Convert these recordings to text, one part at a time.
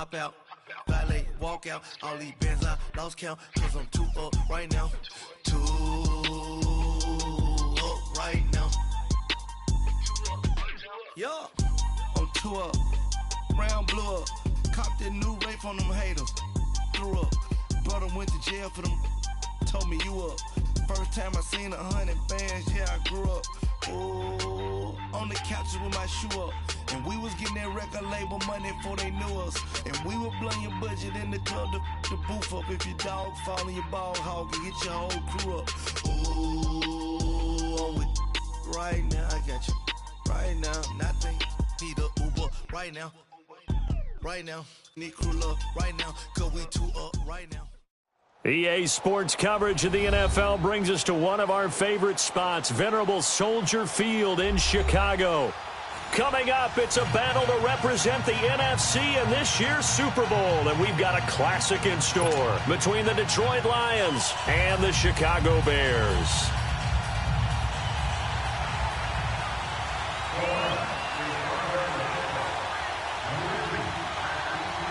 hop out, valet, walk out. All these bands I lost count, cause I'm too up right now. Too up right now. Yeah, I'm too up. Round blew up. Copped that new rape on them haters. Threw up. Brother went to jail for them. Told me you up. First time I seen 100 bands, yeah, I grew up. Ooh, on the couches with my shoe up. And we was getting that record label money before they knew us. And we were blowing your budget in the club to boof up. If your dog fall in your ball hog and get your whole crew up. Ooh, I'm with right now, I got you. Right now, nothing. Need a Uber right now. Right now, need crew love right now. Cause we too up right now. EA Sports coverage of the NFL brings us to one of our favorite spots, venerable Soldier Field in Chicago. Coming up, it's a battle to represent the NFC in this year's Super Bowl, and we've got a classic in store between the Detroit Lions and the Chicago Bears.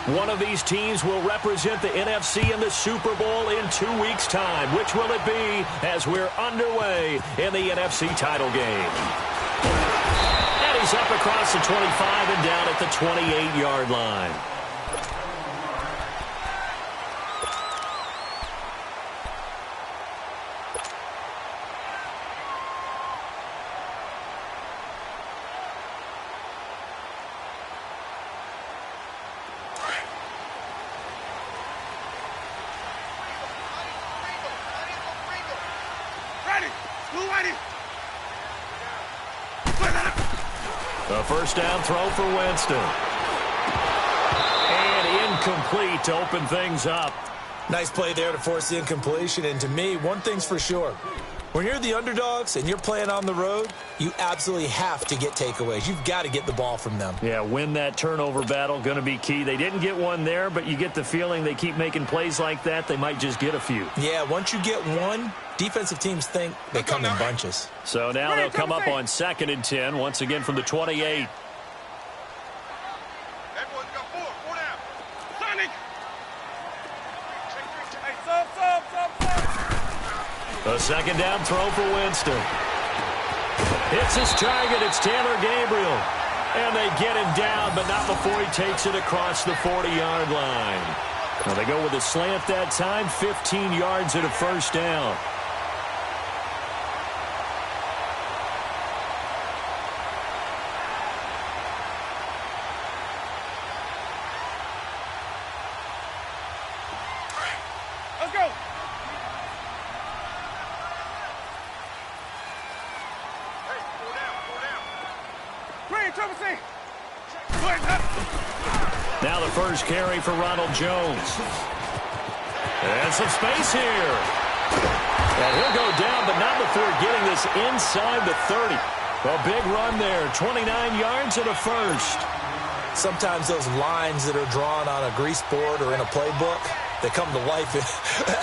One of these teams will represent the NFC in the Super Bowl in 2 weeks' time. Which will it be as we're underway in the NFC title game? And he's up across the 25 and down at the 28-yard line. A first down throw for Winston. And incomplete to open things up. Nice play there to force the incompletion. And to me, one thing's for sure. When you're the underdogs and you're playing on the road, you absolutely have to get takeaways. You've got to get the ball from them. Yeah, win that turnover battle, going to be key. They didn't get one there, but you get the feeling they keep making plays like that, they might just get a few. Yeah, once you get one, defensive teams think they come in bunches. So now they'll come up on 2nd and 10, once again from the 28. A second down throw for Winston. It's his target. It's Taylor Gabriel. And they get him down, but not before he takes it across the 40-yard line. Now they go with a slant that time, 15 yards at a first down. Let's go. Now the first carry for Ronald Jones. And some space here. And he'll go down, but not before getting this inside the 30. A big run there, 29 yards and a first. Sometimes those lines that are drawn on a grease board or in a playbook, they come to life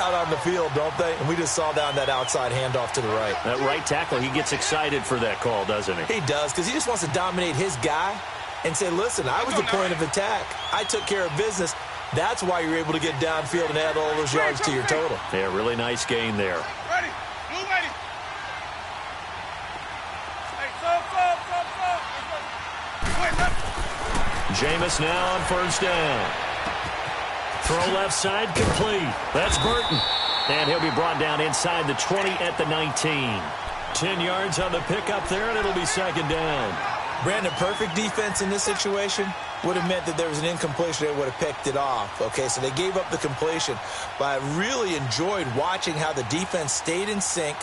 out on the field, don't they? And we just saw down that outside handoff to the right. That right tackle, he gets excited for that call, doesn't he? He does, because he just wants to dominate his guy and say, listen, I was the point of attack. I took care of business. That's why you're able to get downfield and add all those yards to your total. Yeah, really nice gain there. Ready. Blue ready. Hey, Jameis now on first down. Throw left side complete. That's Burton. And he'll be brought down inside the 20 at the 19. 10 yards on the pickup there, and it'll be second down. Brandon, perfect defense in this situation would have meant that there was an incompletion. They would have picked it off. Okay, so they gave up the completion. But I really enjoyed watching how the defense stayed in sync,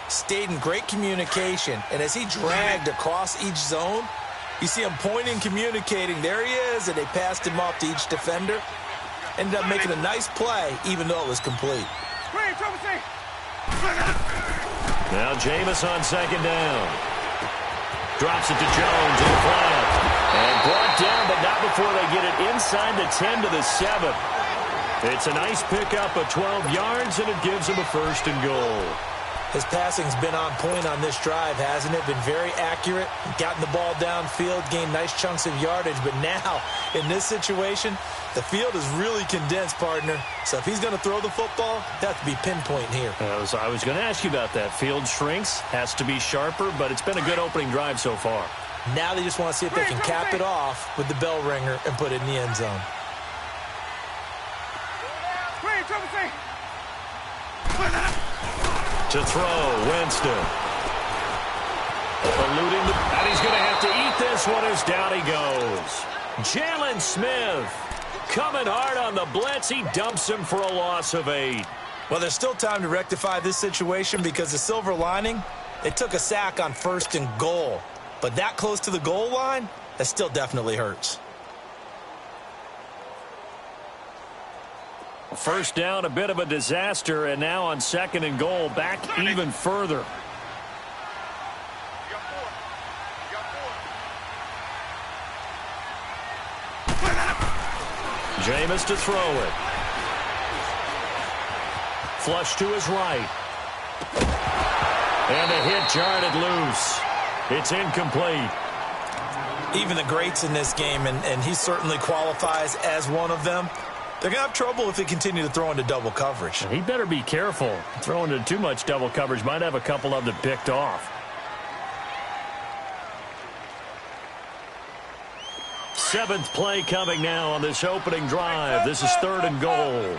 stayed in great communication. And as he dragged across each zone, you see him pointing, communicating. There he is, and they passed him off to each defender. Ended up making a nice play, even though it was complete. Now Jameis on second down. Drops it to Jones in the flat. And brought down, but not before they get it inside the 10 to the 7. It's a nice pickup of 12 yards, and it gives them a first and goal. His passing's been on point on this drive, hasn't it? Been very accurate, gotten the ball downfield, gained nice chunks of yardage. But now, in this situation, the field is really condensed, partner. So if he's going to throw the football, that has to be pinpoint here. I was going to ask you about that. Field shrinks, has to be sharper, but it's been a good opening drive so far. Now they just want to see if they can cap it off with the bell ringer and put it in the end zone. To throw, Winston. Eluding and he's going to have to eat this one as down he goes. Jalen Smith coming hard on the blitz. He dumps him for a loss of 8. Well, there's still time to rectify this situation because the silver lining, it took a sack on 1st and goal. But that close to the goal line, that still definitely hurts. First down, a bit of a disaster, and now on 2nd and goal, back even further. Jameis to throw it. Flush to his right. And a hit jarred it loose. It's incomplete. Even the greats in this game, and he certainly qualifies as one of them, they're going to have trouble if they continue to throw into double coverage. He better be careful. Throwing into too much double coverage might have a couple of them picked off. 7th play coming now on this opening drive. This is 3rd and goal. Hey,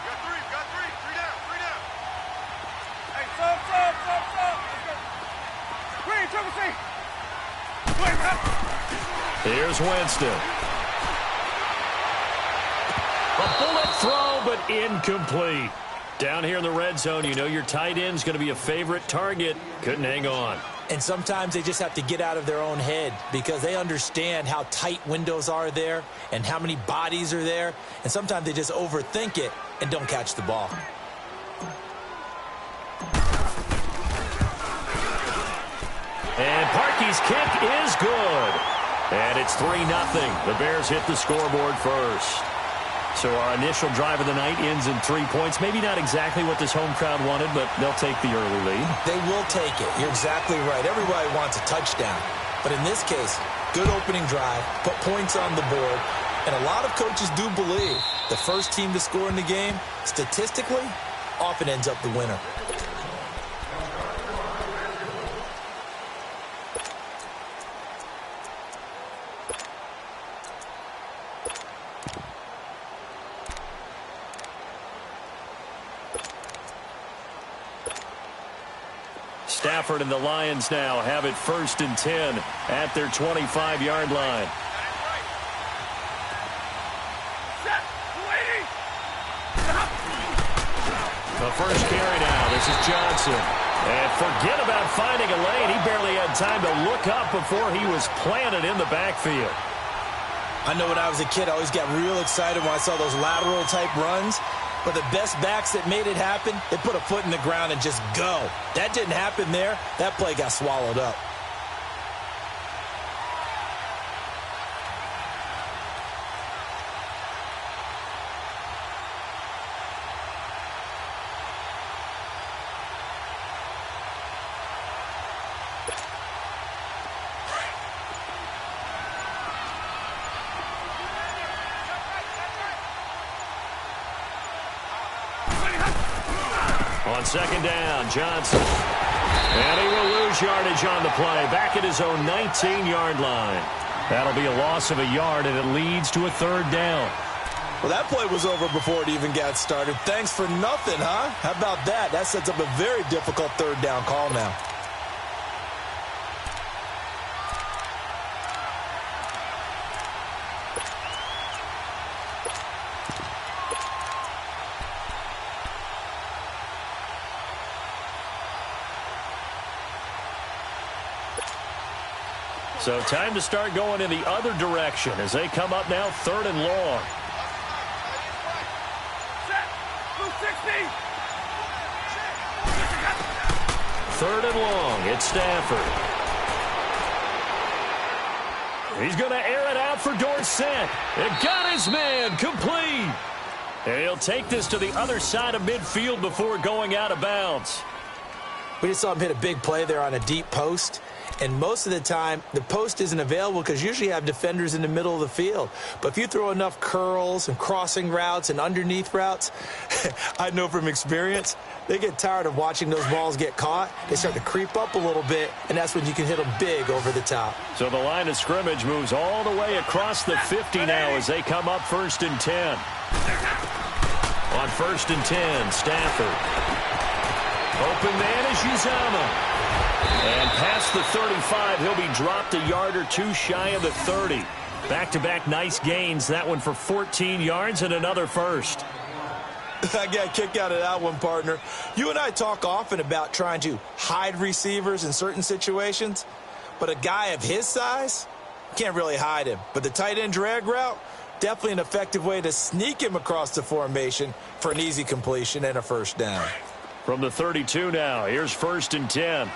you got three. Three down. Hey, stop. Here's Winston. A bullet throw, but incomplete. Down here in the red zone, you know your tight end's going to be a favorite target. Couldn't hang on. And sometimes they just have to get out of their own head because they understand how tight windows are there and how many bodies are there. And sometimes they just overthink it and don't catch the ball. And Parkey's kick is good. And it's 3-0. The Bears hit the scoreboard first. So our initial drive of the night ends in 3 points. Maybe not exactly what this home crowd wanted, but they'll take the early lead. They will take it. You're exactly right. Everybody wants a touchdown. But in this case, good opening drive, put points on the board, and a lot of coaches do believe the first team to score in the game, statistically, often ends up the winner. Stafford and the Lions now have it 1st and 10 at their 25-yard line. The first carry now. This is Johnson. And forget about finding a lane. He barely had time to look up before he was planted in the backfield. I know when I was a kid, I always got real excited when I saw those lateral-type runs. But the best backs that made it happen, they put a foot in the ground and just go. That didn't happen there. That play got swallowed up. On 2nd down, Johnson. And he will lose yardage on the play. Back at his own 19-yard line. That'll be a loss of a yard, and it leads to a 3rd down. Well, that play was over before it even got started. Thanks for nothing, huh? How about that? That sets up a very difficult 3rd down call now. So time to start going in the other direction as they come up now 3rd and long. Third and long. It's Stafford. He's going to air it out for Dorsett. It got his man complete. And he'll take this to the other side of midfield before going out of bounds. We just saw him hit a big play there on a deep post. And most of the time, the post isn't available because usually you have defenders in the middle of the field. But if you throw enough curls and crossing routes and underneath routes, I know from experience, they get tired of watching those balls get caught. They start to creep up a little bit, and that's when you can hit them big over the top. So the line of scrimmage moves all the way across the 50 now as they come up 1st and 10. On 1st and 10, Stafford. Open man is Uzama. And past the 35, he'll be dropped a yard or two shy of the 30. Back-to-back nice gains. That one for 14 yards and another first. I got a kick out of that one, partner. You and I talk often about trying to hide receivers in certain situations, but a guy of his size can't really hide him. But the tight end drag route, definitely an effective way to sneak him across the formation for an easy completion and a first down. From the 32 now, here's 1st and 10.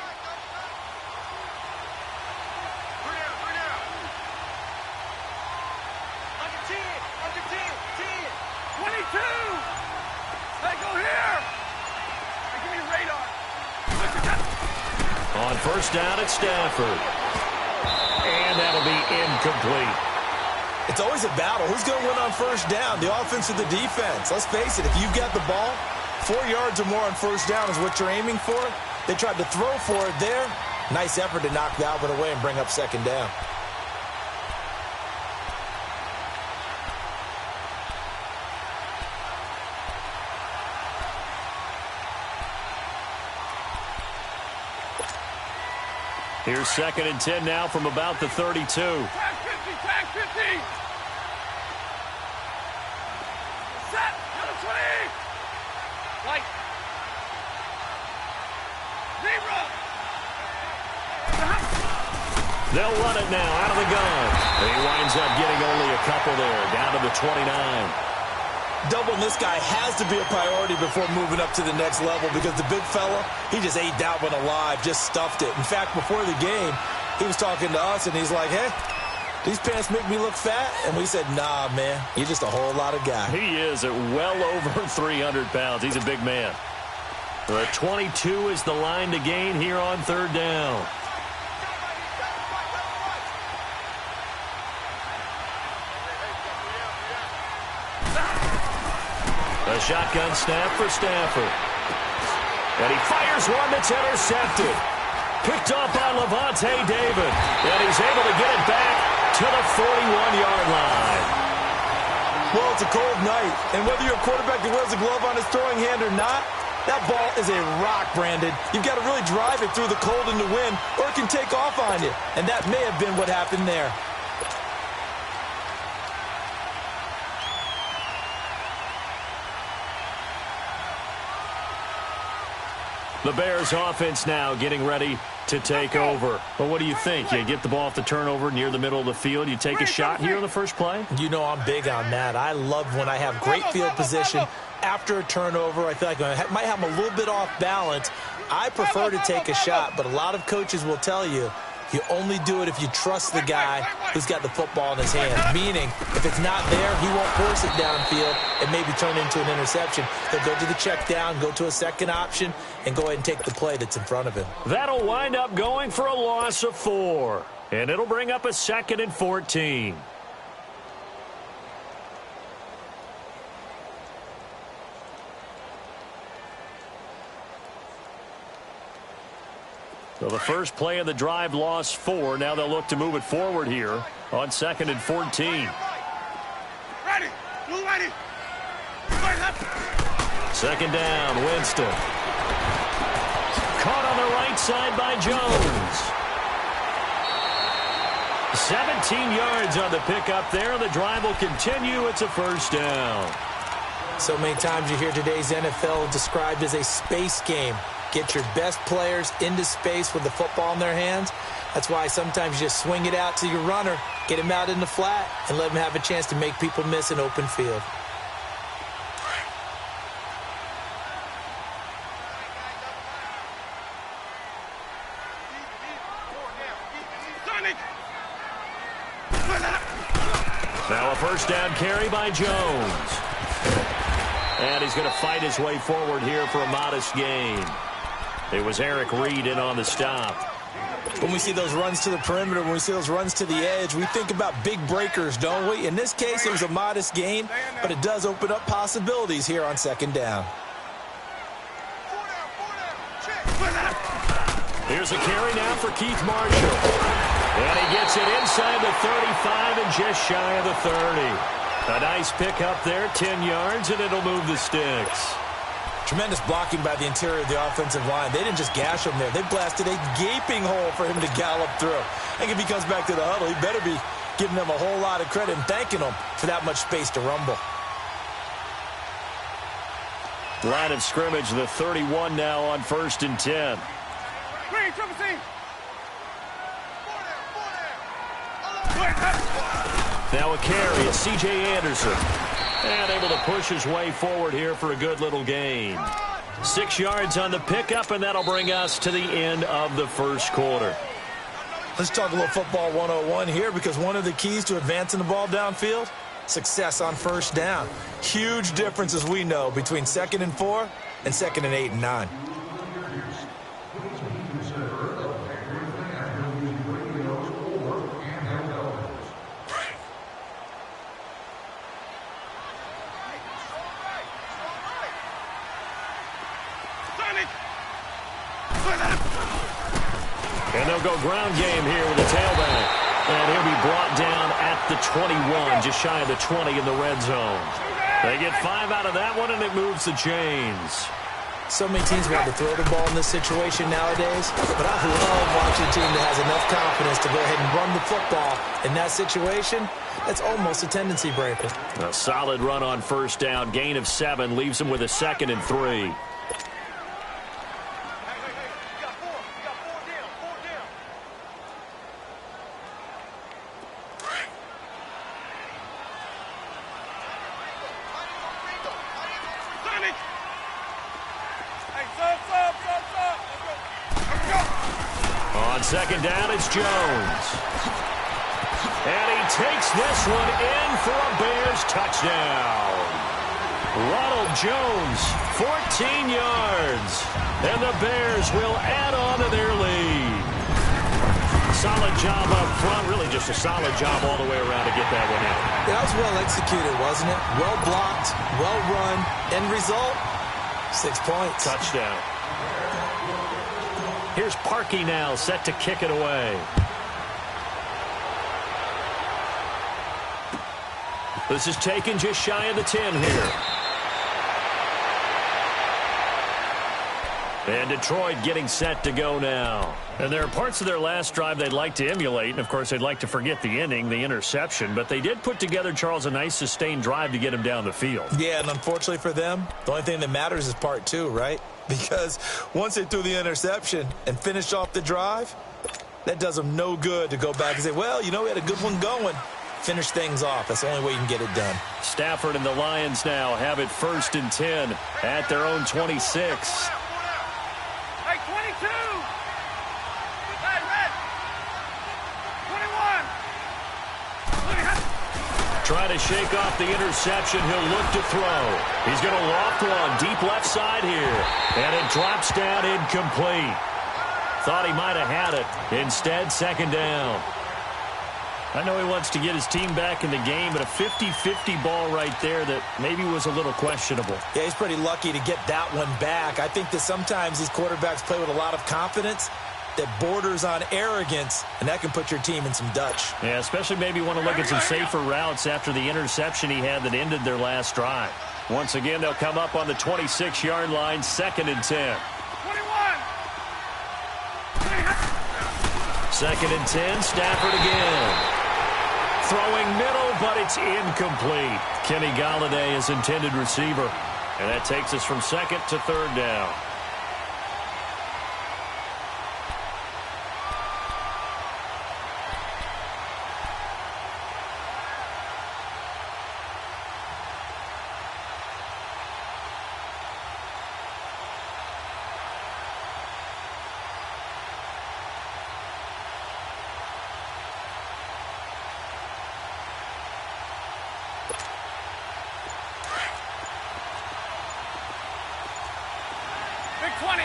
On 1st down at Stafford. And that'll be incomplete. It's always a battle. Who's going to win on 1st down, the offense or the defense? Let's face it, if you've got the ball, 4 yards or more on 1st down is what you're aiming for. They tried to throw for it there. Nice effort to knock that one away and bring up 2nd down. Here's 2nd and 10 now from about the 32. Tag 50, tag 50. Set, number 20. Right. Zebra. They'll run it now out of the gun. He winds up getting only a couple there, down to the 29. Doubling this guy has to be a priority before moving up to the next level because the big fella, he just ate that one alive, just stuffed it. In fact, before the game, he was talking to us, and he's like, hey, these pants make me look fat? And we said, nah, man, you're just a whole lot of guy. He is at well over 300 pounds. He's a big man. The 22 is the line to gain here on 3rd down. A shotgun snap for Stafford. And he fires one that's intercepted. Picked off by Levante David. And he's able to get it back to the 41-yard line. Well, it's a cold night. And whether you're a quarterback that wears a glove on his throwing hand or not, that ball is a rock, Brandon. You've got to really drive it through the cold and the wind, or it can take off on you. And that may have been what happened there. The Bears offense now getting ready to take over. But what do you think? You get the ball off the turnover near the middle of the field. You take a shot here on the first play? You know I'm big on that. I love when I have great field position after a turnover. I feel like I might have them a little bit off balance. I prefer to take a shot, but a lot of coaches will tell you, you only do it if you trust the guy who's got the football in his hand. Meaning, if it's not there, he won't force it downfield and maybe turn into an interception. He'll go to the check down, go to a second option, and go ahead and take the play that's in front of him. That'll wind up going for a loss of 4. And it'll bring up a 2nd and 14. So the first play of the drive lost 4. Now they'll look to move it forward here on 2nd and 14. Ready. Blue ready. 2nd down, Winston. Caught on the right side by Jones. 17 yards on the pickup there. The drive will continue. It's a first down. So many times you hear today's NFL described as a space game. Get your best players into space with the football in their hands. That's why sometimes you just swing it out to your runner, get him out in the flat, and let him have a chance to make people miss an open field. Now a first down carry by Jones. And he's going to fight his way forward here for a modest gain. It was Eric Reed in on the stop. When we see those runs to the perimeter, when we see those runs to the edge, we think about big breakers, don't we? In this case, it was a modest gain, but it does open up possibilities here on second down. Here's a carry now for Keith Marshall. And he gets it inside the 35 and just shy of the 30. A nice pick up there, 10 yards, and it'll move the sticks. Tremendous blocking by the interior of the offensive line. They didn't just gash him there. They blasted a gaping hole for him to gallop through. I think if he comes back to the huddle, he better be giving them a whole lot of credit and thanking them for that much space to rumble. Line of scrimmage, the 31 now on 1st and 10. Green, triple team. Now a carry, it's C.J. Anderson. And able to push his way forward here for a good little gain. 6 yards on the pickup, and that'll bring us to the end of the first quarter. Let's talk a little football 101 here, because one of the keys to advancing the ball downfield, success on first down. Huge difference, as we know, between 2nd and 4 and 2nd and 8 and 9. And they'll go ground game here with the tailback. And he'll be brought down at the 21, just shy of the 20 in the red zone. They get 5 out of that one, and it moves the chains. So many teams want to throw the ball in this situation nowadays, but I love watching a team that has enough confidence to go ahead and run the football. In that situation, that's almost a tendency breaker. A solid run on first down. Gain of 7 leaves him with a 2nd and 3. On second down, it's Jones. And he takes this one in for a Bears touchdown. Ronald Jones, 14 yards. And the Bears will add on to their lead. Solid job up front. Really just a solid job all the way around to get that one in. That was well executed, wasn't it? Well blocked, well run. End result, 6 points. Touchdown. Here's Parkey now, set to kick it away. This is taken just shy of the 10 here. And Detroit getting set to go now. And there are parts of their last drive they'd like to emulate. And, of course, they'd like to forget the ending, the interception. But they did put together, Charles, a nice sustained drive to get him down the field. Yeah, and unfortunately for them, the only thing that matters is part 2, right? Because once they threw the interception and finished off the drive, that does them no good to go back and say, well, you know, we had a good one going. Finish things off. That's the only way you can get it done. Stafford and the Lions now have it 1st and 10 at their own 26. Hey, 22! Hey, red! 21! Trying to shake off the interception. He'll look to throw. He's going to loft one deep left side here. And it drops down incomplete. Thought he might have had it. Instead, 2nd down. I know he wants to get his team back in the game, but a 50-50 ball right there that maybe was a little questionable. Yeah, he's pretty lucky to get that one back. I think that sometimes these quarterbacks play with a lot of confidence that borders on arrogance, and that can put your team in some Dutch. Yeah, especially maybe want to look at some safer routes after the interception he had that ended their last drive. Once again, they'll come up on the 26-yard line, 2nd and 10. 2nd and 10, Stafford again. Throwing middle, but it's incomplete. Kenny Golladay is intended receiver. And that takes us from 2nd to 3rd down. 20.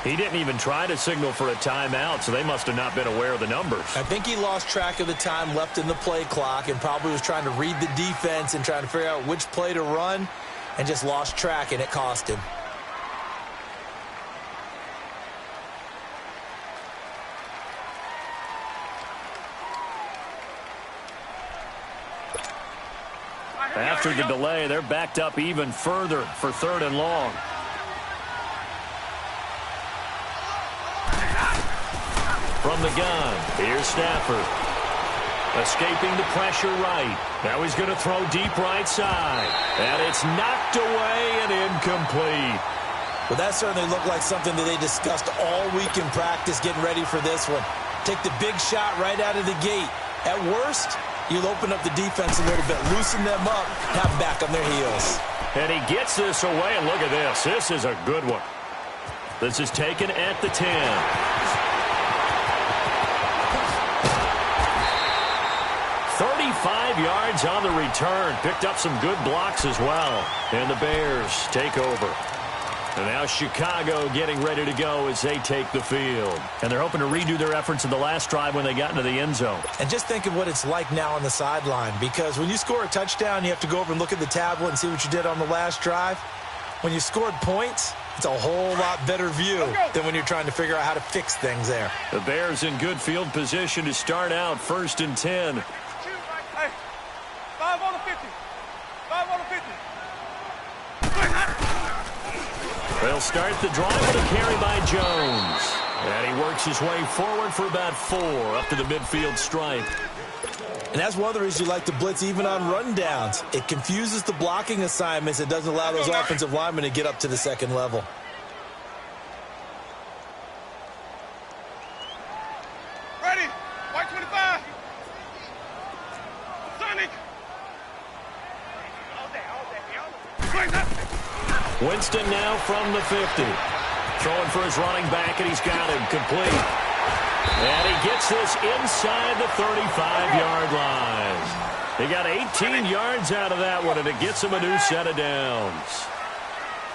He didn't even try to signal for a timeout, so they must have not been aware of the numbers. I think he lost track of the time left in the play clock and probably was trying to read the defense and trying to figure out which play to run and just lost track, and it cost him. After the delay, they're backed up even further for 3rd and long. From the gun, here's Stafford. Escaping the pressure right. Now he's going to throw deep right side. And it's knocked away and incomplete. Well, that certainly looked like something that they discussed all week in practice getting ready for this one. Take the big shot right out of the gate. At worst, you'll open up the defense a little bit, loosen them up, have them back on their heels. And he gets this away, and look at this. This is a good one. This is taken at the 10. 35 yards on the return. Picked up some good blocks as well. And the Bears take over. And now Chicago getting ready to go as they take the field. And they're hoping to redo their efforts in the last drive when they got into the end zone. And just think of what it's like now on the sideline, because when you score a touchdown, you have to go over and look at the tablet and see what you did on the last drive. When you scored points, it's a whole lot better view than when you're trying to figure out how to fix things there. The Bears in good field position to start out 1st and 10. Hey, 5 on the 50. 5 on the 50. They'll start the drive with a carry by Jones. And he works his way forward for about 4 up to the midfield stripe. And that's one of the reasons you like to blitz even on rundowns. It confuses the blocking assignments. It doesn't allow those offensive linemen to get up to the second level. Ready. White 25. Sonic. Winston now from the 50. Throwing for his running back, and he's got him complete. And he gets this inside the 35-yard line. He got 18 yards out of that one, and it gets him a new set of downs.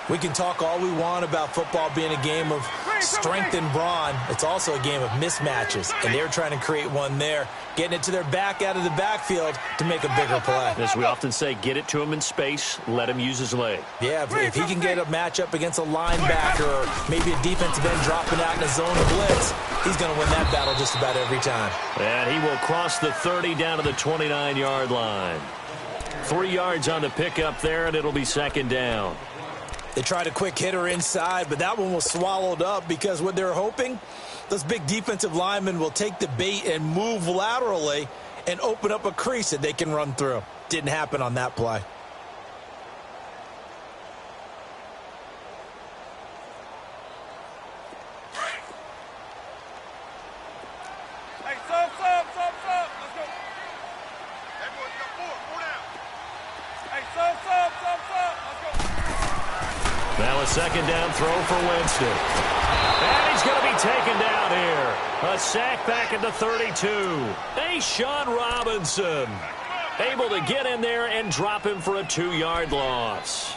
We can talk all we want about football being a game of strength and brawn. It's also a game of mismatches, and they're trying to create one there, getting it to their back out of the backfield to make a bigger play. As we often say, get it to him in space, let him use his leg. Yeah, if he can get a matchup against a linebacker or maybe a defensive end dropping out in a zone of blitz, he's going to win that battle just about every time. And he will cross the 30 down to the 29-yard line. 3 yards on the pickup there, and it'll be 2nd down. They tried a quick hitter inside, but that one was swallowed up because what they're hoping, those big defensive linemen will take the bait and move laterally and open up a crease that they can run through. Didn't happen on that play. Hey, sub. Let's go. That boy's got 4 down. Hey, sub. Let's go. Now a 2nd down throw for Winston. And he's going to be taken down here. A sack back at the 32. Sean Robinson able to get in there and drop him for a 2-yard loss.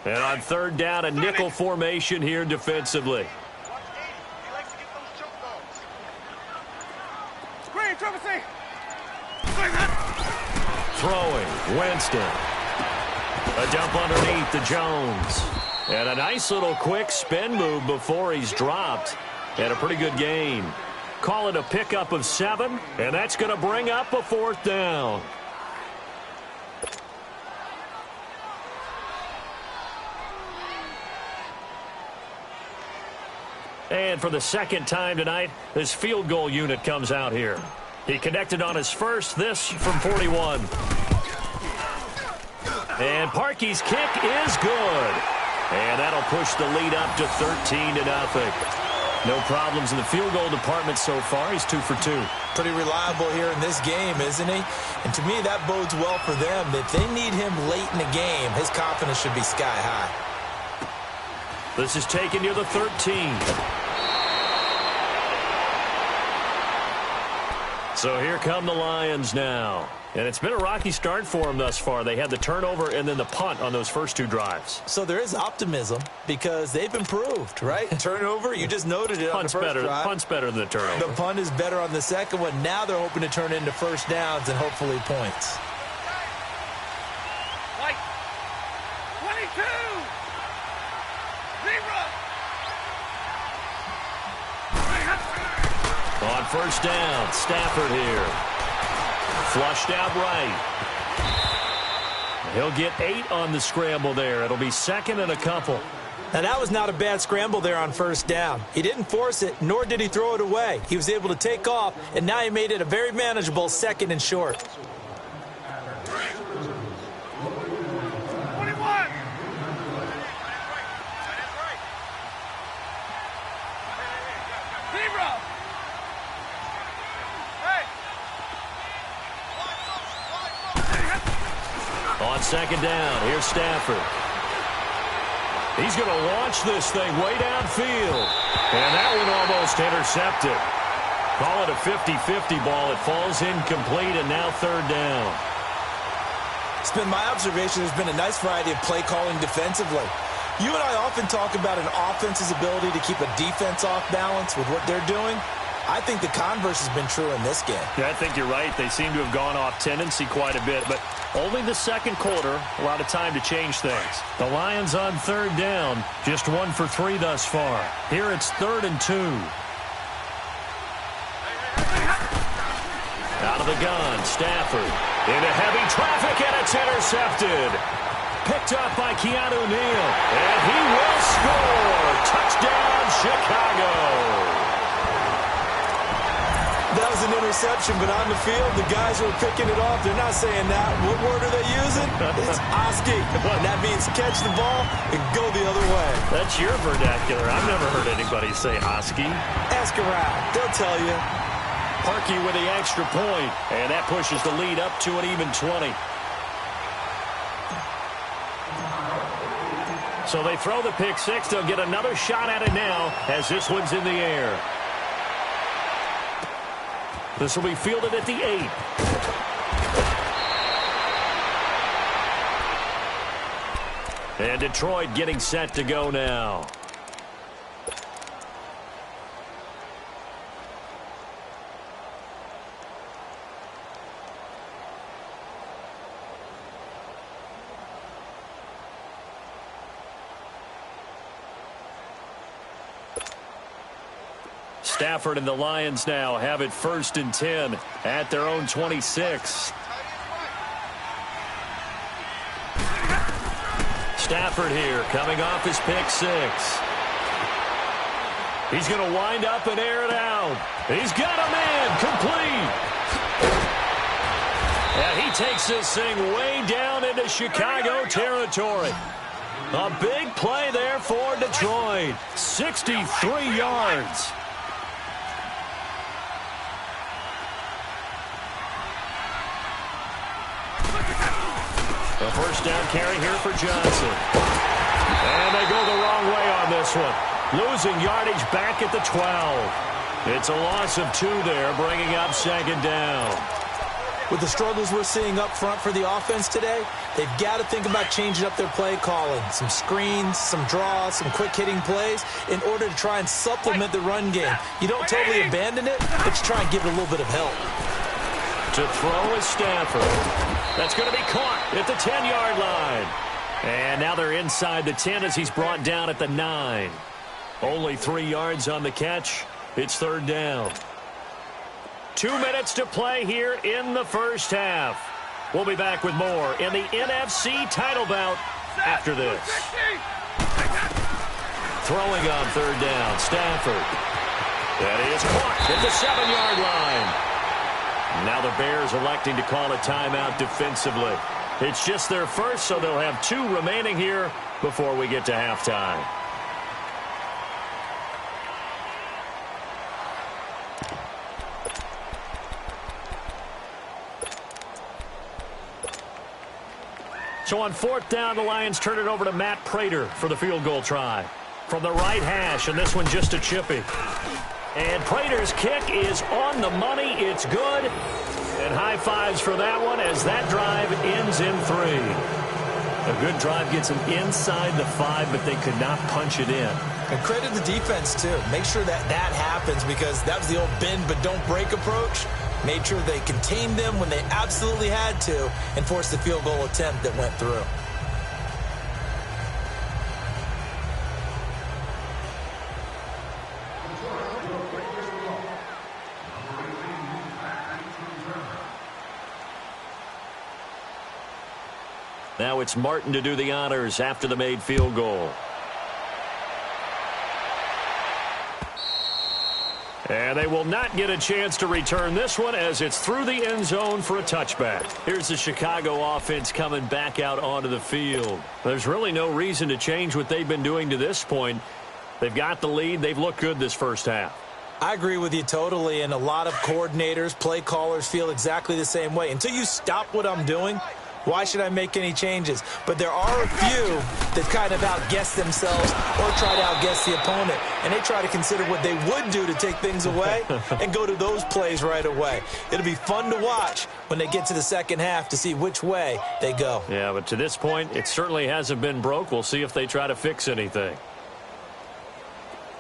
And on 3rd down, a nickel formation here defensively. He likes to get those choke balls. Green, Trevor C. Throwing, Winston. A dump underneath to Jones. And a nice little quick spin move before he's dropped. And a pretty good gain. Call it a pickup of 7, and that's going to bring up a 4th down. And for the 2nd time tonight, this field goal unit comes out here. He connected on his first, this from 41. And Parkey's kick is good. And that'll push the lead up to 13-0. No problems in the field goal department so far. He's 2 for 2. Pretty reliable here in this game, isn't he? And to me, that bodes well for them. If they need him late in the game, his confidence should be sky high. This is taken near the 13. So here come the Lions now. And it's been a rocky start for them thus far. They had the turnover and then the punt on those first 2 drives. So there is optimism because they've improved, right? Turnover, you just noted it on the first drive. Punt's better than the turnover. The punt is better on the second one. Now they're hoping to turn it into first downs and hopefully points. Like 22. 0. On first down, Stafford here. Flushed out right. He'll get 8 on the scramble there. It'll be 2nd and a couple. Now, that was not a bad scramble there on first down. He didn't force it, nor did he throw it away. He was able to take off, and now he made it a very manageable 2nd and short. 21. On second down, here's Stafford. He's going to launch this thing way downfield. And that one almost intercepted. Call it a 50-50 ball. It falls incomplete, and now 3rd down. It's been my observation there's been a nice variety of play calling defensively. You and I often talk about an offense's ability to keep a defense off balance with what they're doing. I think the converse has been true in this game. Yeah, I think you're right. They seem to have gone off tendency quite a bit, but only the second quarter, a lot of time to change things. The Lions on 3rd down, just 1 for 3 thus far. Here it's 3rd and 2. Out of the gun, Stafford. Into heavy traffic, and it's intercepted. Picked up by Keanu Neal, and he will score. Touchdown, Chicago. That was an interception, but on the field, the guys who are picking it off, they're not saying that. What word are they using? It's Oski. And that means catch the ball and go the other way. That's your vernacular. I've never heard anybody say Oski. Ask around. They'll tell you. Parkey with the extra point, and that pushes the lead up to an even 20. So they throw the pick 6. They'll get another shot at it now as this one's in the air. This will be fielded at the 8. And Detroit getting set to go now. Stafford and the Lions now have it 1st and 10 at their own 26. Stafford here coming off his pick 6. He's going to wind up and air it out. He's got a man complete. And he takes this thing way down into Chicago territory. A big play there for Detroit. 63 yards. A first down carry here for Johnson. And they go the wrong way on this one. Losing yardage back at the 12. It's a loss of 2 there, bringing up 2nd down. With the struggles we're seeing up front for the offense today, they've got to think about changing up their play calling. Some screens, some draws, some quick-hitting plays in order to try and supplement the run game. You don't totally abandon it, but you try and give it a little bit of help. To throw is Stafford. That's going to be caught at the 10-yard line. And now they're inside the 10 as he's brought down at the 9. Only 3 yards on the catch. It's 3rd down. 2 minutes to play here in the first half. We'll be back with more in the NFC title bout after this. Throwing on 3rd down, Stafford. That is caught at the 7-yard line. Now the Bears electing to call a timeout defensively. It's just their first, so they'll have 2 remaining here before we get to halftime. So on 4th down, the Lions turn it over to Matt Prater for the field goal try. From the right hash, and this one just a chippy. And Prater's kick is on the money. It's good. And high fives for that one as that drive ends in 3. A good drive gets them inside the 5, but they could not punch it in. And credit the defense, too. Make sure that happens because that was the old bend but don't break approach. Made sure they contained them when they absolutely had to and forced the field goal attempt that went through. Now it's Martin to do the honors after the made field goal. And they will not get a chance to return this one as it's through the end zone for a touchback. Here's the Chicago offense coming back out onto the field. There's really no reason to change what they've been doing to this point. They've got the lead. They've looked good this first half. I agree with you totally, and a lot of coordinators, play callers feel exactly the same way. Until you stop what I'm doing, why should I make any changes? But there are a few that kind of outguess themselves or try to outguess the opponent. And they try to consider what they would do to take things away and go to those plays right away. It'll be fun to watch when they get to the second half to see which way they go. Yeah, but to this point, it certainly hasn't been broke. We'll see if they try to fix anything.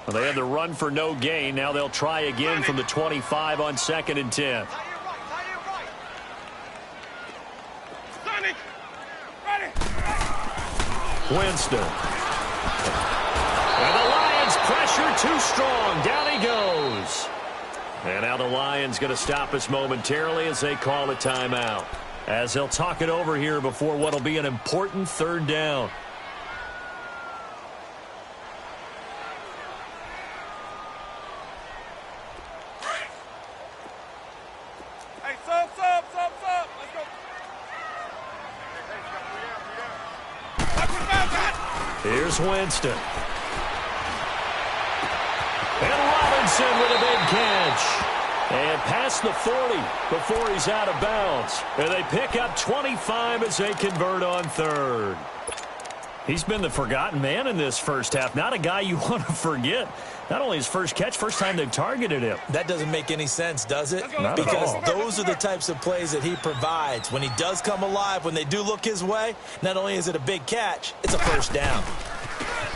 Well, they had the run for no gain. Now they'll try again from the 25 on 2nd and 10. Winston. And the Lions pressure too strong. Down he goes. And now the Lions going to stop us momentarily as they call a timeout. As they'll talk it over here before what will be an important 3rd down. Hey, sub. Let's go. Here's Winston. And Robinson with a big catch. And past the 40 before he's out of bounds. And they pick up 25 as they convert on 3rd. He's been the forgotten man in this first half. Not a guy you want to forget. Not only his first catch, first time they've targeted him. That doesn't make any sense, does it? Not because at all. those are the types of plays that he provides. When he does come alive, when they do look his way, not only is it a big catch, it's a first down.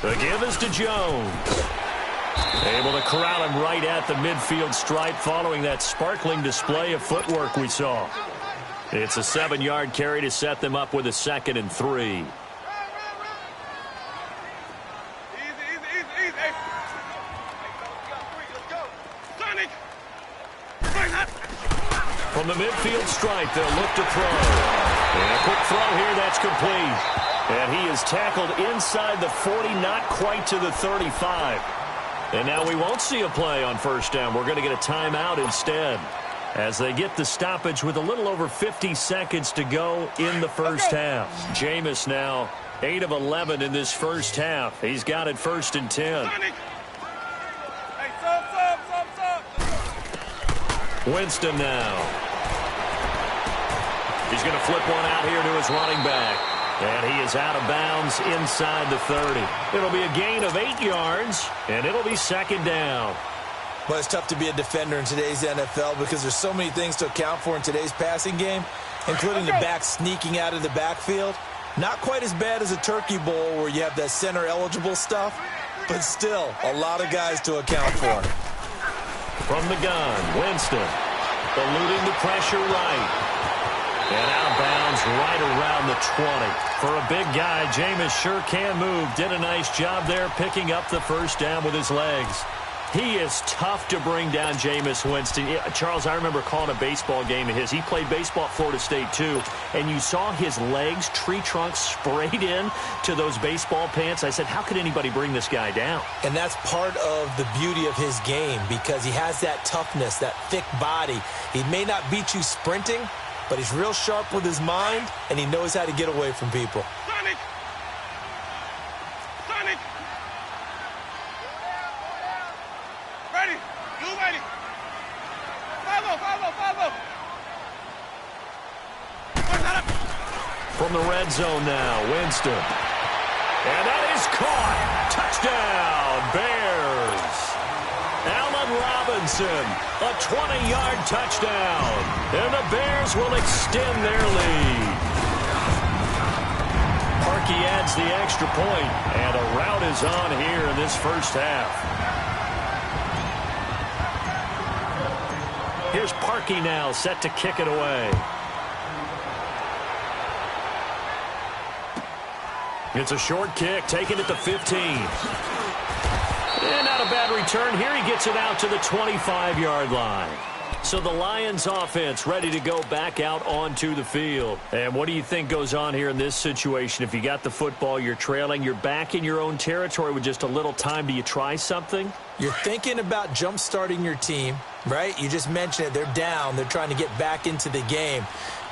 The give is to Jones. Able to corral him right at the midfield stripe following that sparkling display of footwork we saw. It's a 7-yard carry to set them up with a 2nd and 3. From the midfield stripe, they'll look to throw. And a quick throw here, that's complete. And he is tackled inside the 40, not quite to the 35. And now we won't see a play on 1st down. We're going to get a timeout instead as they get the stoppage with a little over 50 seconds to go in the first half. Jameis now 8 of 11 in this first half. He's got it 1st and 10. Winston now. He's going to flip one out here to his running back. And he is out of bounds inside the 30. It'll be a gain of 8 yards, and it'll be 2nd down. Well, it's tough to be a defender in today's NFL because there's so many things to account for in today's passing game, including the back sneaking out of the backfield. Not quite as bad as a turkey bowl where you have that center-eligible stuff, but still a lot of guys to account for. From the gun, Winston eluding the pressure right. And out of bounds right around the 20. For a big guy, Jameis sure can move. Did a nice job there picking up the 1st down with his legs. He is tough to bring down, Jameis Winston. Charles, I remember calling a baseball game of his. He played baseball at Florida State, too. And you saw his legs, tree trunks sprayed in to those baseball pants. I said, how could anybody bring this guy down? And that's part of the beauty of his game because he has that toughness, that thick body. He may not beat you sprinting, but he's real sharp with his mind, and he knows how to get away from people. Sonic! Sonic! Ready! You ready! Follow! From the red zone now, Winston. And that is caught. Touchdown, Bears. Allen Robinson, a 20-yard touchdown. And the Bears will extend their lead. Parkey adds the extra point, and a rout is on here in this first half. Here's Parkey now, set to kick it away. It's a short kick, taken at the 15. And not a bad return. Here he gets it out to the 25-yard line. So the Lions offense ready to go back out onto the field. And what do you think goes on here in this situation? If you got the football, you're trailing, you're back in your own territory with just a little time. Do you try something? You're thinking about jump-starting your team, right? You just mentioned it. They're down. They're trying to get back into the game.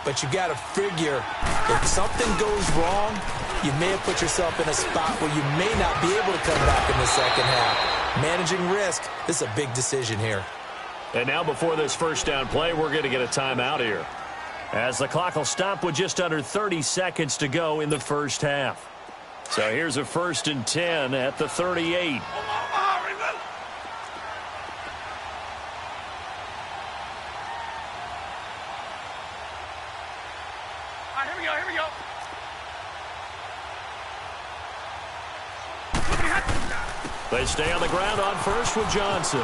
But you got to figure if something goes wrong, you may have put yourself in a spot where you may not be able to come back in the second half. Managing risk, this is a big decision here. And now before this first down play, we're going to get a timeout here, as the clock will stop with just under 30 seconds to go in the first half. So here's a 1st and 10 at the 38. Here we go. They stay on the ground on first with Johnson.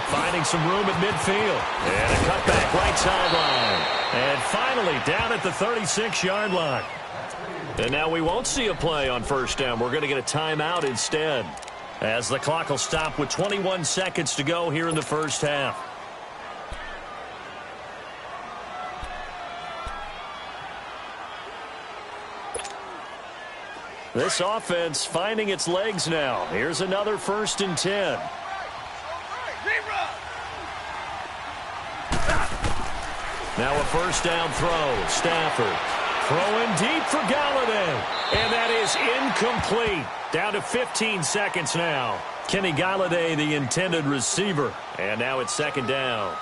Finding some room at midfield. And a cutback right sideline. And finally down at the 36-yard line. And now we won't see a play on first down. We're going to get a timeout instead, as the clock will stop with 21 seconds to go here in the first half. This offense finding its legs now. Here's another 1st and 10. Now a first down throw. Stafford throwing deep for Galladay. And that is incomplete. Down to 15 seconds now. Kenny Galladay, the intended receiver. And now it's 2nd down.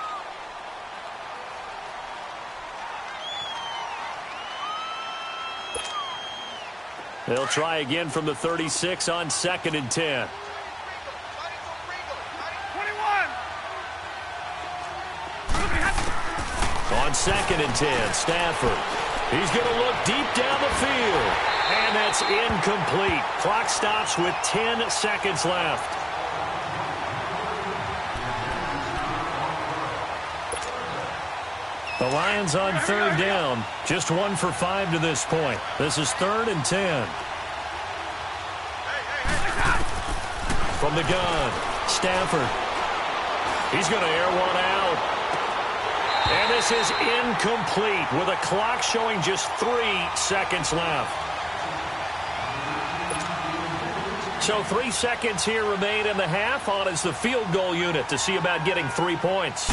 They'll try again from the 36 on 2nd and 10. 21. On 2nd and 10, Stafford. He's going to look deep down the field. And that's incomplete. Clock stops with 10 seconds left. The Lions on 3rd down. Just 1 for 5 to this point. This is 3rd and 10. From the gun, Stafford. He's going to air one out. And this is incomplete with a clock showing just 3 seconds left. So 3 seconds here remain in the half. On is the field goal unit to see about getting 3 points.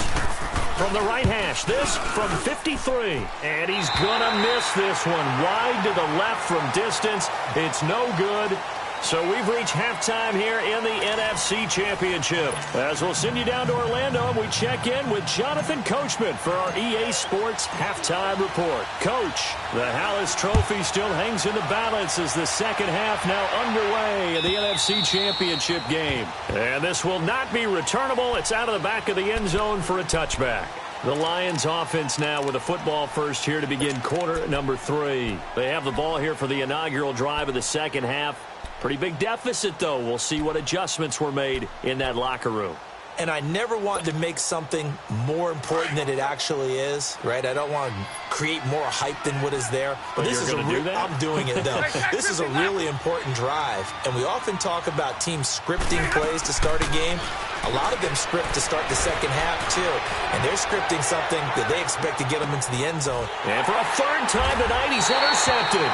From the right hash, this from 53. And he's going to miss this one. Wide to the left from distance. It's no good. So we've reached halftime here in the NFC Championship. As we'll send you down to Orlando, and we check in with Jonathan Coachman for our EA Sports Halftime Report. Coach, the Hallis Trophy still hangs in the balance as the second half now underway in the NFC Championship game. And this will not be returnable. It's out of the back of the end zone for a touchback. The Lions offense now with a football first here to begin quarter number 3. They have the ball here for the inaugural drive of the second half. Pretty big deficit, though. We'll see what adjustments were made in that locker room. And I never want to make something more important than it actually is, right? I don't want to create more hype than what is there. But this is do that? I'm doing it, though. This is a really important drive. And we often talk about teams scripting plays to start a game. A lot of them script to start the second half, too. And they're scripting something that they expect to get them into the end zone. And for a 3rd time tonight, he's intercepted.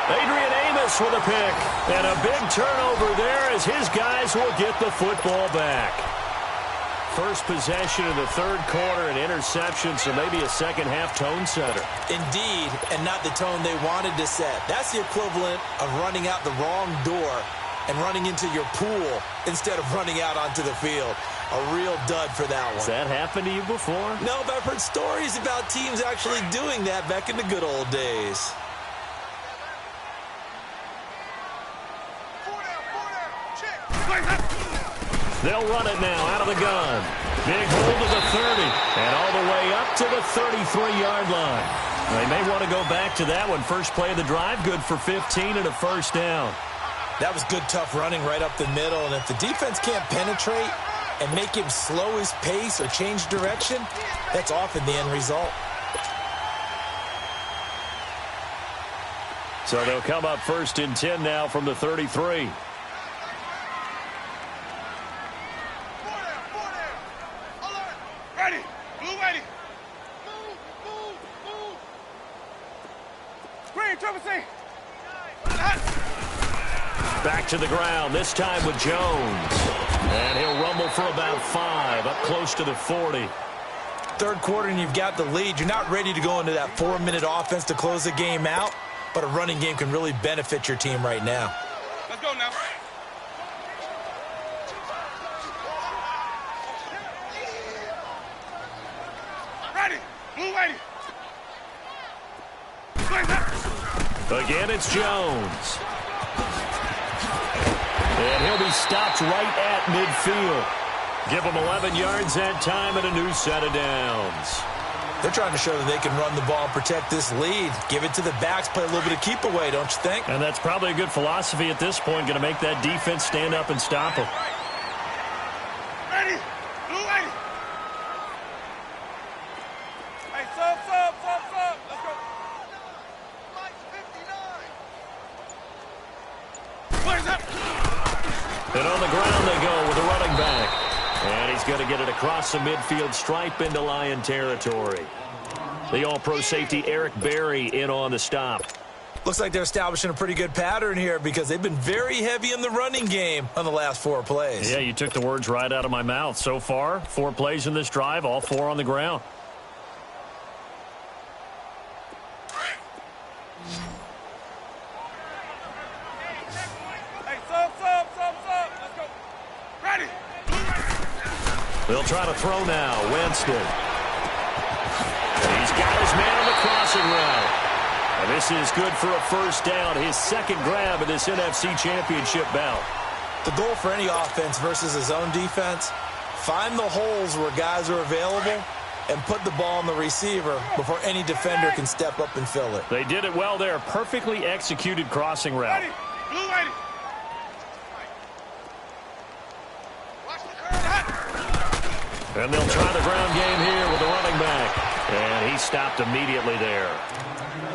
Adrian Amos with a pick. And a big turnover there as his guys will get the football back. first possession of the third quarter, an interception, so maybe a second-half tone setter. Indeed, and not the tone they wanted to set. That's the equivalent of running out the wrong door and running into your pool instead of running out onto the field. A real dud for that one. Has that happened to you before? No, but I've heard stories about teams actually doing that back in the good old days. They'll run it now out of the gun. Big hold of the 30 and all the way up to the 33-yard line. They may want to go back to that one. First play of the drive, good for 15 and a first down. That was good, tough running right up the middle. And if the defense can't penetrate and make him slow his pace or change direction, that's often the end result. So they'll come up first and 10 now from the 33. Ready. Blue ready. Move. Green, triple C. Back to the ground, this time with Jones. And he'll rumble for about 5, up close to the 40. Third quarter and you've got the lead. You're not ready to go into that 4-minute offense to close the game out, but a running game can really benefit your team right now. Let's go now. Ready. Blue ready. Again, it's Jones. And he'll be stopped right at midfield. Give him 11 yards that time and a new set of downs. They're trying to show that they can run the ball and protect this lead. Give it to the backs, play a little bit of keep away, don't you think? And that's probably a good philosophy at this point, going to make that defense stand up and stop them. Ready. Blue ready. Hey, sub. Let's go. Mike's 59. What is that? And on the ground they go with the running back. And he's going to get it across the midfield stripe into Lion territory. The all-pro safety Eric Berry in on the stop. Looks like they're establishing a pretty good pattern here because they've been very heavy in the running game on the last 4 plays. Yeah, you took the words right out of my mouth. So far, 4 plays in this drive, all 4 on the ground. Hey, sub. Let's go. Ready. They'll try to throw now. Winston. He's got his man on the crossing route. And this is good for a first down. His second grab of this NFC Championship bout. The goal for any offense versus his own defense, find the holes where guys are available and put the ball on the receiver before any defender can step up and fill it. They did it well there. Perfectly executed crossing route. Ready. Blue ready. Watch the curve. And they'll try the ground game here with the running back. And he stopped immediately there.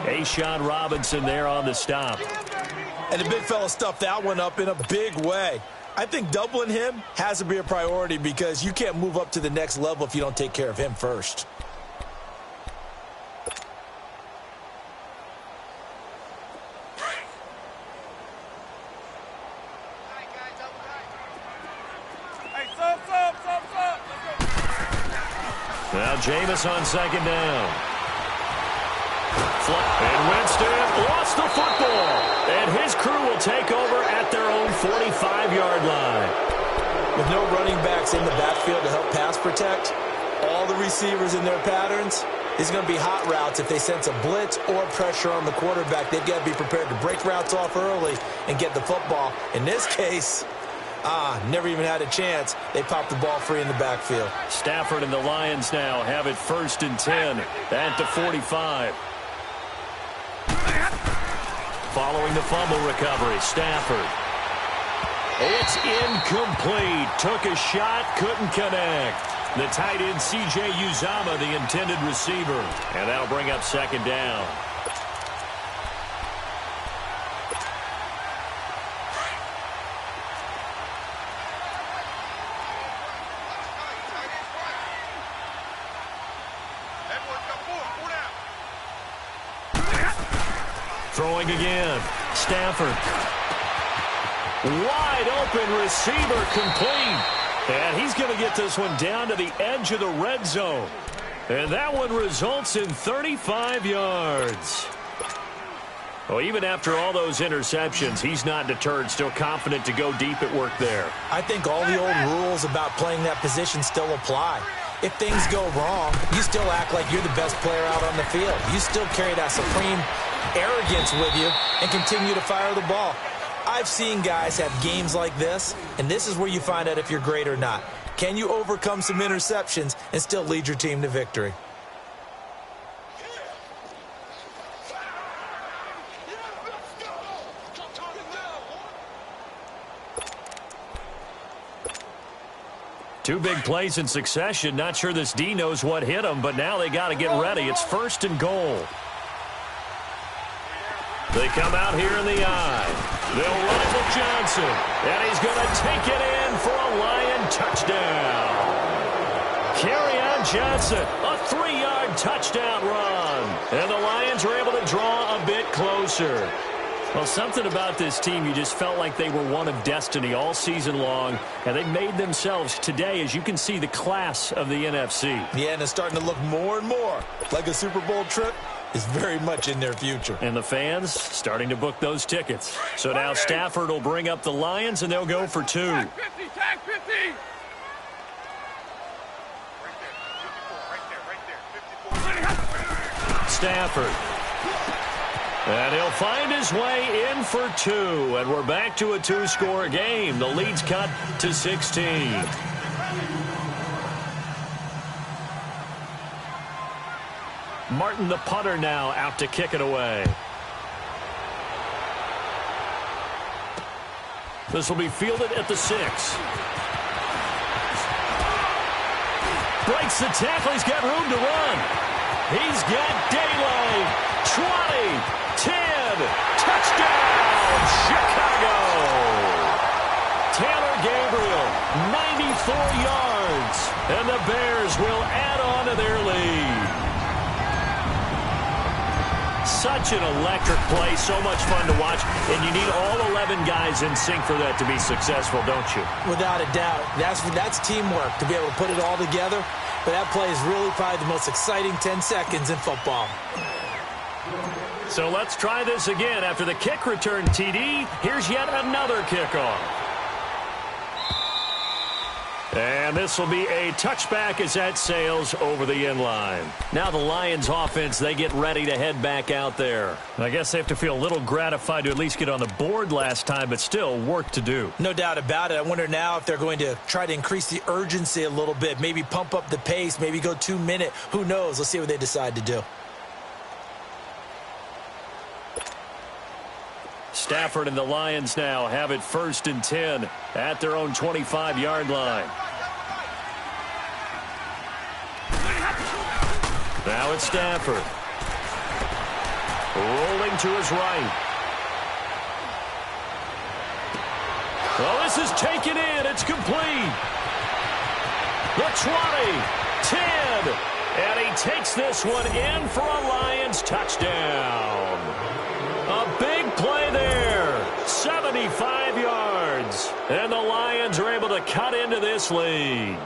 A'Shawn Robinson there on the stop. And the big fella stuffed that one up in a big way. I think doubling him has to be a priority because you can't move up to the next level if you don't take care of him first. Hey, sub. Let's go. Now Jameis on second down. And Winston lost the football. And his crew will take over at their own 45-yard line. With no running backs in the backfield to help pass protect, all the receivers in their patterns, these are going to be hot routes. If they sense a blitz or pressure on the quarterback, they've got to be prepared to break routes off early and get the football. In this case, never even had a chance. They popped the ball free in the backfield. Stafford and the Lions now have it first and 10 at the 45. Following the fumble recovery, Stafford. It's incomplete. Took a shot, couldn't connect. The tight end, C.J. Uzomah, the intended receiver. And that'll bring up second down. Throwing again. Stafford. Wide open receiver complete. And he's going to get this one down to the edge of the red zone. And that one results in 35 yards. Well, even after all those interceptions, he's not deterred, still confident to go deep at work there. I think all the old rules about playing that position still apply. If things go wrong, you still act like you're the best player out on the field. You still carry that supreme arrogance with you and continue to fire the ball. I've seen guys have games like this, and this is where you find out if you're great or not. Can you overcome some interceptions and still lead your team to victory? Two big plays in succession. Not sure this D knows what hit him, but now they got to get ready. It's 1st and goal. They come out here in the eye. They'll run it with Johnson. And he's going to take it in for a Lion touchdown. Kerryon Johnson, a 3-yard touchdown run. And the Lions are able to draw a bit closer. Well, something about this team, you just felt like they were one of destiny all season long, and they made themselves today, as you can see, the class of the NFC. Yeah, and it's starting to look more and more like a Super Bowl trip is very much in their future. And the fans starting to book those tickets. So now Stafford will bring up the Lions, and they'll go for 2. Tag 50, tag 50. Right there, Stafford. And he'll find his way in for 2. And we're back to a 2-score game. The lead's cut to 16. Martin, the punter, now out to kick it away. This will be fielded at the 6. Breaks the tackle. He's got room to run. He's got daylight. 20. 10, touchdown, Chicago. Taylor Gabriel, 94 yards, and the Bears will add on to their lead. Such an electric play, so much fun to watch, and you need all 11 guys in sync for that to be successful, don't you? Without a doubt. That's teamwork, to be able to put it all together, but that play is really probably the most exciting 10 seconds in football. So let's try this again. After the kick return TD, here's yet another kickoff. And this will be a touchback as that sails over the end line. Now the Lions offense, they get ready to head back out there. I guess they have to feel a little gratified to at least get on the board last time, but still work to do. No doubt about it. I wonder now if they're going to try to increase the urgency a little bit, maybe pump up the pace, maybe go 2-minute. Who knows? Let's see what they decide to do. Stafford and the Lions now have it 1st and 10 at their own 25-yard line. Now it's Stafford. Rolling to his right. Well, this is taken in. It's complete. The 20, 10, and he takes this one in for a Lions touchdown. A big play there, 75 yards, and the Lions are able to cut into this lead.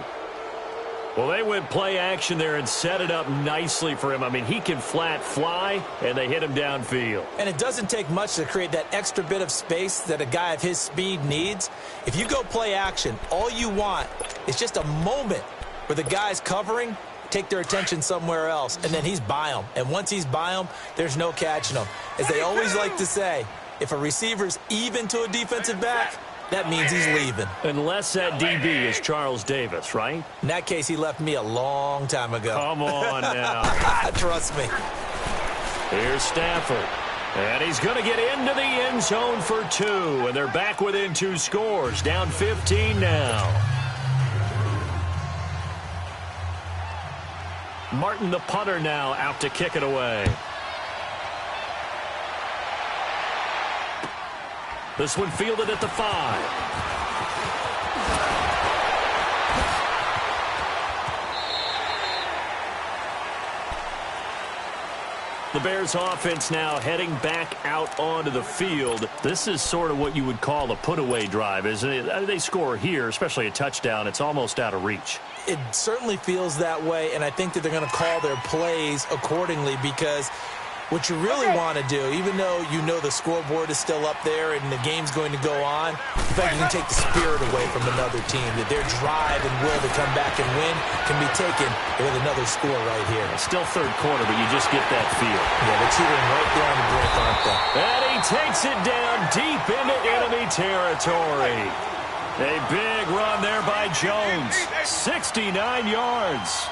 Well, they went play action there and set it up nicely for him. I mean, he can flat fly, and they hit him downfield. And it doesn't take much to create that extra bit of space that a guy of his speed needs. If you go play action, all you want is just a moment where the guy's covering, take their attention somewhere else, and then he's by them. And once he's by them, there's no catching them. As they always like to say, if a receiver's even to a defensive back, that means he's leaving. Unless that DB is Charles Davis, right? In that case, he left me a long time ago. Come on now. Trust me. Here's Stafford. And he's going to get into the end zone for 2. And they're back within 2 scores. Down 15 now. Martin, the punter, now out to kick it away. This one fielded at the 5. The Bears offense now heading back out onto the field. This is sort of what you would call a put-away drive, isn't it? They score here, especially a touchdown. It's almost out of reach. It certainly feels that way, and I think that they're going to call their plays accordingly, because what you really want to do, even though you know the scoreboard is still up there and the game's going to go on, in fact, you can take the spirit away from another team, that their drive and will to come back and win can be taken with another score right here. It's still third quarter, but you just get that feel. Yeah, they're teetering right down the brink, aren't they? And he takes it down deep into enemy territory. A big run there by Jones. 69 yards.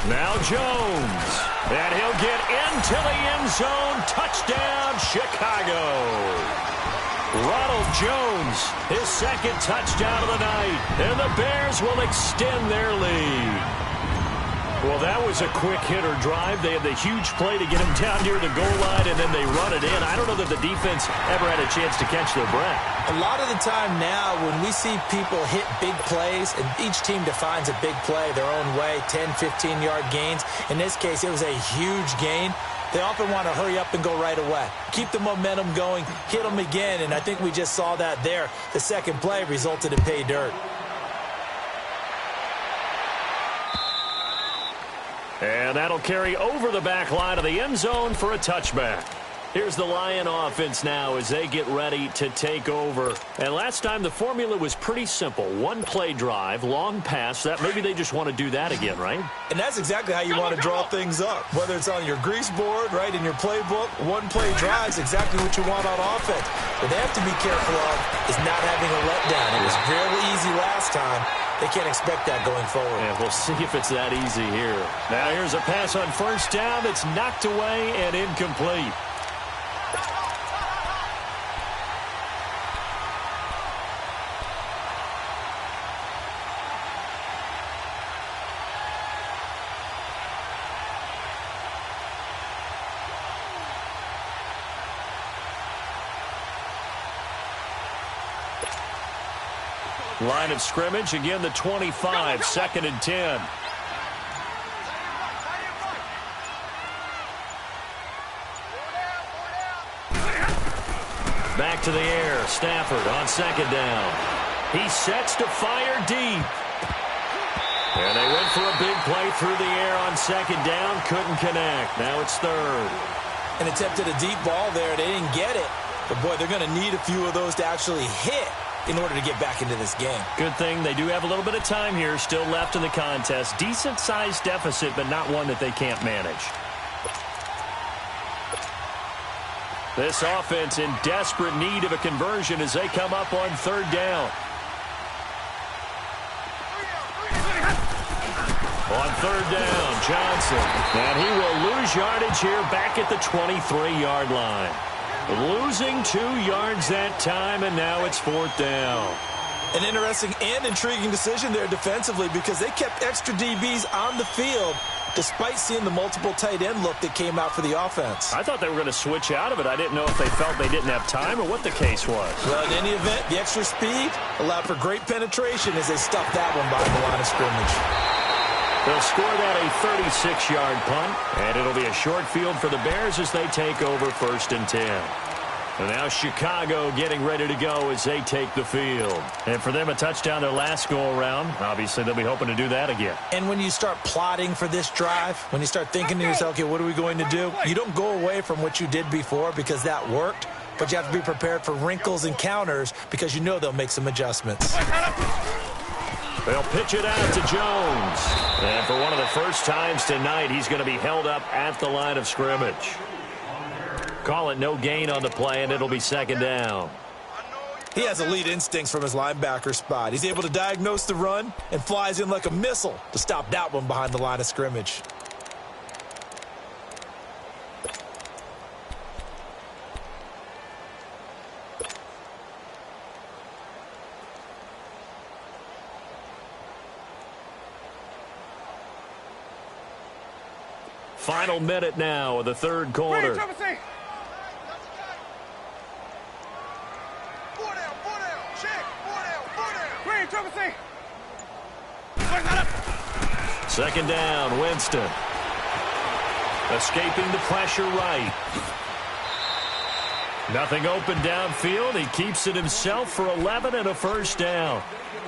Now Jones, and he'll get into the end zone. Touchdown, Chicago. Ronald Jones, his second touchdown of the night, and the Bears will extend their lead. Well, that was a quick hitter drive. They had the huge play to get him down near the goal line, and then they run it in. I don't know that the defense ever had a chance to catch their breath. A lot of the time now, when we see people hit big plays, and each team defines a big play their own way, 10, 15-yard gains. In this case, it was a huge gain. They often want to hurry up and go right away. Keep the momentum going, hit them again, and I think we just saw that there. The second play resulted in pay dirt. And that'll carry over the back line of the end zone for a touchback. Here's the Lion offense now as they get ready to take over. And last time the formula was pretty simple. One play drive, long pass. That maybe they just want to do that again, right? And that's exactly how you want to draw things up. Whether it's on your grease board, right, in your playbook, one play drive is exactly what you want on offense. What they have to be careful of is not having a letdown. It was really easy last time. They can't expect that going forward. Yeah, we'll see if it's that easy here. Now here's a pass on first down that's knocked away and incomplete. Line of scrimmage, again the 25, second and 10. Back to the air, Stafford on second down. He sets to fire deep. And they went for a big play through the air on second down, couldn't connect. Now it's third. And attempted a deep ball there, they didn't get it. But boy, they're going to need a few of those to actually hit in order to get back into this game. Good thing they do have a little bit of time here still left in the contest. Decent-sized deficit, but not one that they can't manage. This offense in desperate need of a conversion as they come up on third down. On third down, Johnson. And he will lose yardage here back at the 23-yard line. Losing 2 yards that time, and now it's fourth down. An interesting and intriguing decision there defensively, because they kept extra DBs on the field despite seeing the multiple tight end look that came out for the offense. I thought they were going to switch out of it. I didn't know if they felt they didn't have time or what the case was. Well, in any event, the extra speed allowed for great penetration as they stuffed that one behind the line of scrimmage. They'll score that a 36-yard punt, and it'll be a short field for the Bears as they take over first and 10. And now Chicago getting ready to go as they take the field. And for them, a touchdown their last go-around. Obviously, they'll be hoping to do that again. And when you start plotting for this drive, when you start thinking to yourself, okay, what are we going to do? You don't go away from what you did before because that worked, but you have to be prepared for wrinkles and counters because you know they'll make some adjustments. They'll pitch it out to Jones. And for one of the first times tonight, he's going to be held up at the line of scrimmage. Call it no gain on the play, and it'll be second down. He has elite instincts from his linebacker spot. He's able to diagnose the run and flies in like a missile to stop that one behind the line of scrimmage. Final minute now of the third quarter. Four down, check. Four down. Second down, Winston. Escaping the pressure right. Nothing open downfield. He keeps it himself for 11 and a first down.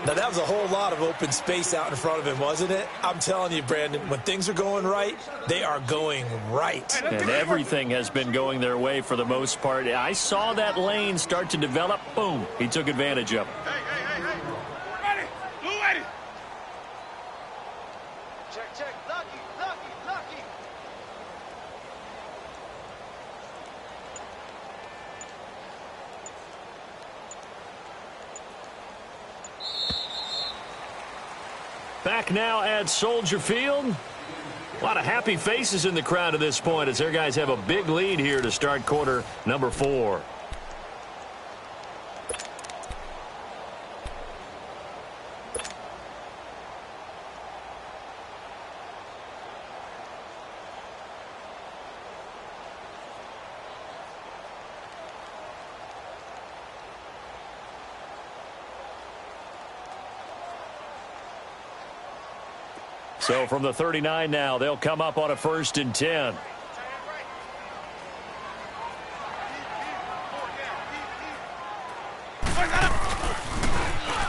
Now, that was a whole lot of open space out in front of him, wasn't it? I'm telling you, Brandon, when things are going right, they are going right. And everything has been going their way for the most part. I saw that lane start to develop. Boom. He took advantage of it. Hey. Ready. Blue ready. Check. Lucky. Back now at Soldier Field. A lot of happy faces in the crowd at this point as their guys have a big lead here to start quarter number 4. So from the 39 now, they'll come up on a 1st and 10.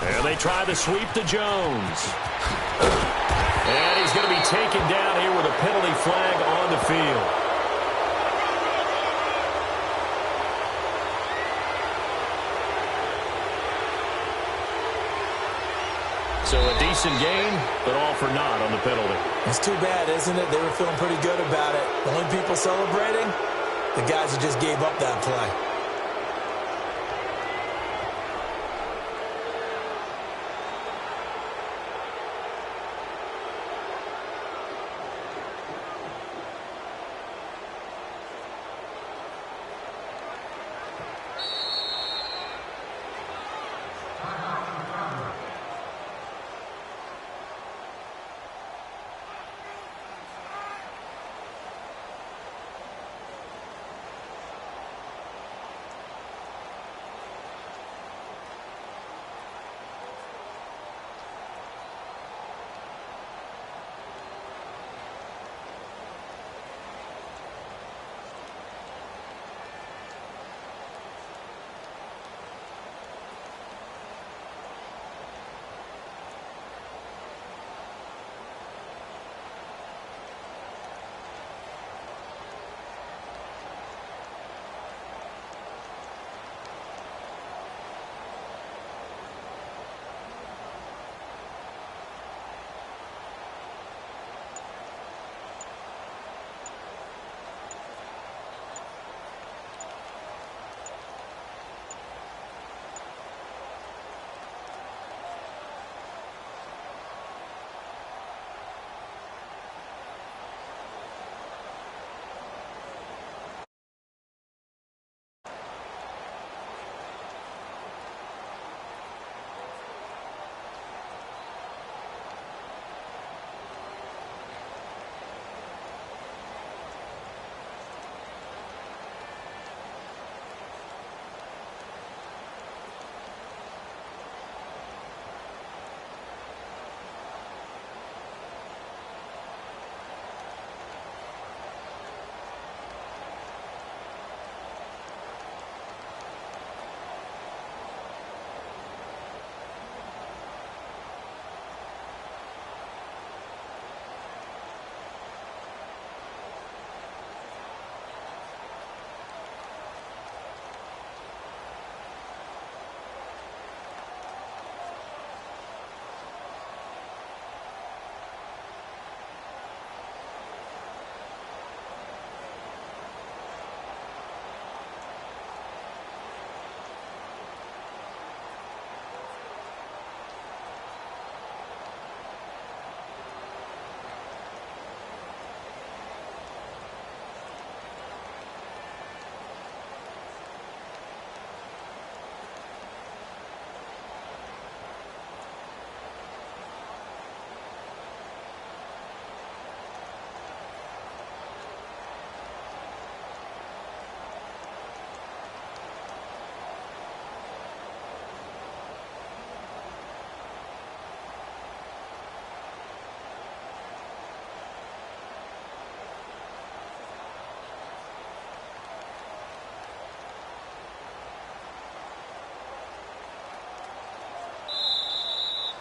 And they try to sweep to Jones. And he's going to be taken down here with a penalty flag on the field. So a decent game, but all for naught on the penalty. It's too bad, isn't it? They were feeling pretty good about it. The only people celebrating, the guys who just gave up that play.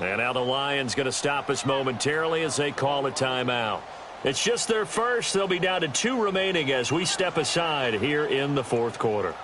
And now the Lions going to stop us momentarily as they call a timeout. It's just their first. They'll be down to 2 remaining as we step aside here in the fourth quarter.